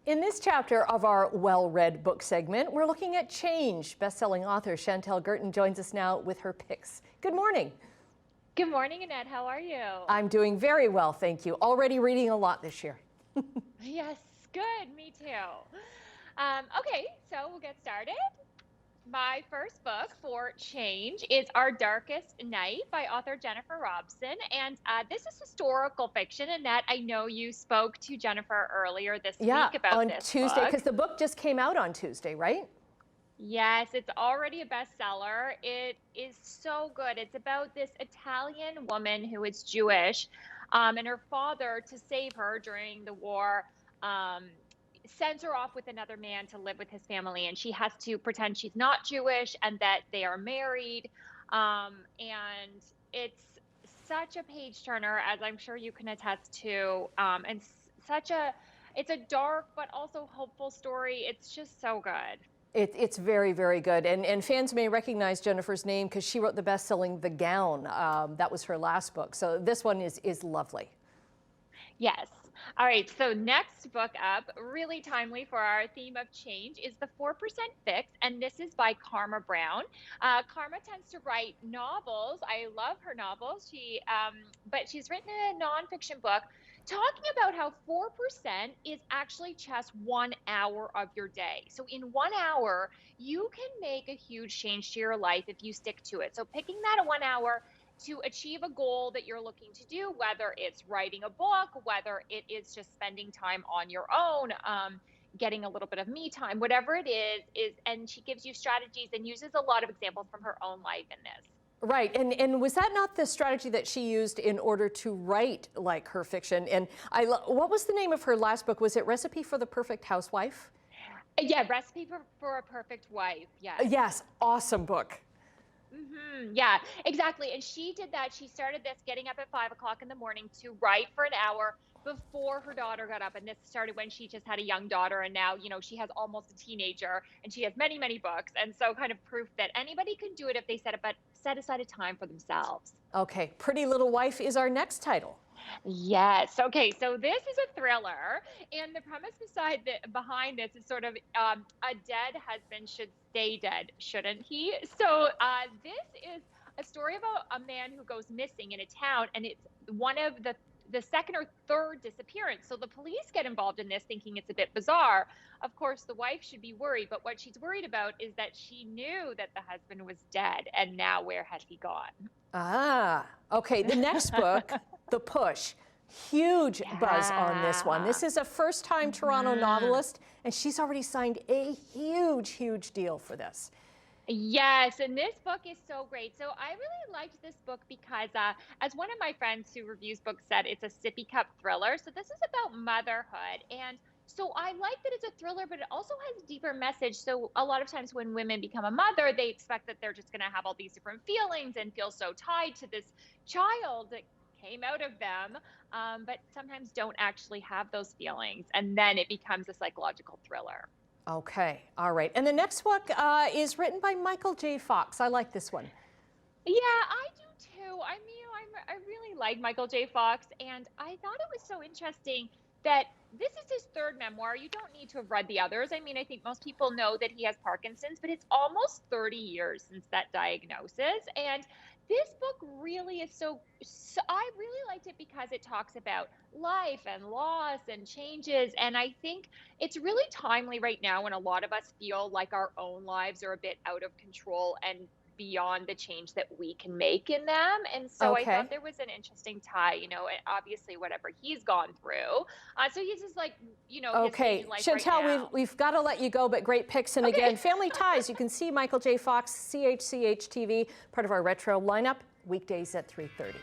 In this chapter of our well-read book segment, we're looking at Change. Best-selling author Chantel Guertin joins us now with her picks. Good morning. Good morning, Annette. How are you? I'm doing very well, thank you. Already reading a lot this year. Yes, good. Me too. Okay, so we'll get started. My first book for Change is Our Darkest Night by author Jennifer Robson. And this is historical fiction. Annette, I know you spoke to Jennifer earlier this week about on this Tuesday, book. because the book just came out on Tuesday, right? Yes, it's already a bestseller. It is so good. It's about this Italian woman who is Jewish, and her father, to save her during the war, um, sends her off with another man to live with his family, and she has to pretend she's not Jewish and that they are married. And it's such a page turner, as I'm sure you can attest to, and such a it's a dark but also hopeful story. It's just so good. It's very, very good. And fans may recognize Jennifer's name because she wrote the best-selling The Gown. That was her last book. So this one is lovely. Yes. All right. So next book up, really timely for our theme of change, is The 4% Fix, and this is by Karma Brown. Karma tends to write novels. I love her novels. But she's written a nonfiction book talking about how 4% is actually just 1 hour of your day. So in 1 hour, you can make a huge change to your life if you stick to it. So picking that 1 hour to achieve a goal that you're looking to do, whether it's writing a book, whether it is just spending time on your own, getting a little bit of me time, whatever it is, and she gives you strategies and uses a lot of examples from her own life in this. Right, and was that not the strategy that she used in order to write like her fiction? And what was the name of her last book? Was it Recipe for the Perfect Housewife? Yeah, Recipe for a Perfect Wife. Yes. Yes, awesome book. Yeah, exactly. And she did that. She started this getting up at 5 o'clock in the morning to write for an hour before her daughter got up. And this started when she just had a young daughter. And now, she has almost a teenager and she has many, many books. And so kind of proof that anybody can do it if they set aside a time for themselves. Okay, Pretty Little Wife is our next title. Yes. Okay. So this is a thriller, and the premise behind this is sort of a dead husband should stay dead, shouldn't he? So this is a story about a man who goes missing in a town, and it's one of the second or third disappearance. So the police get involved in this, thinking it's a bit bizarre. Of course, the wife should be worried, but what she's worried about is that she knew that the husband was dead, and now where had he gone? Ah, okay. The next book, The Push. Huge buzz on this one. This is a first-time Toronto novelist, and she's already signed a huge, huge deal for this. Yes, and this book is so great. So I really liked this book because, as one of my friends who reviews books said, it's a sippy cup thriller. So this is about motherhood. And so I like that it's a thriller, but it also has a deeper message. So a lot of times when women become a mother, they expect that they're just going to have all these different feelings and feel so tied to this child that came out of them, but sometimes don't actually have those feelings. And then it becomes a psychological thriller. Okay, all right. And the next book is written by Michael J. Fox. I like this one. Yeah, I do too. I mean, I really like Michael J. Fox, and I thought it was so interesting that this is his third memoir. You don't need to have read the others. I mean, I think most people know that he has Parkinson's, but it's almost 30 years since that diagnosis. And this book really is so I really liked it because it talks about life and loss and changes. And I think it's really timely right now when a lot of us feel like our own lives are a bit out of control and beyond the change that we can make in them. And so I thought there was an interesting tie, and obviously whatever he's gone through. So he's just like, okay, his life Chantel, right now. we've got to let you go, but great picks. And again, Family Ties, you can see Michael J. Fox, CHCH TV, part of our retro lineup, weekdays at 3:30.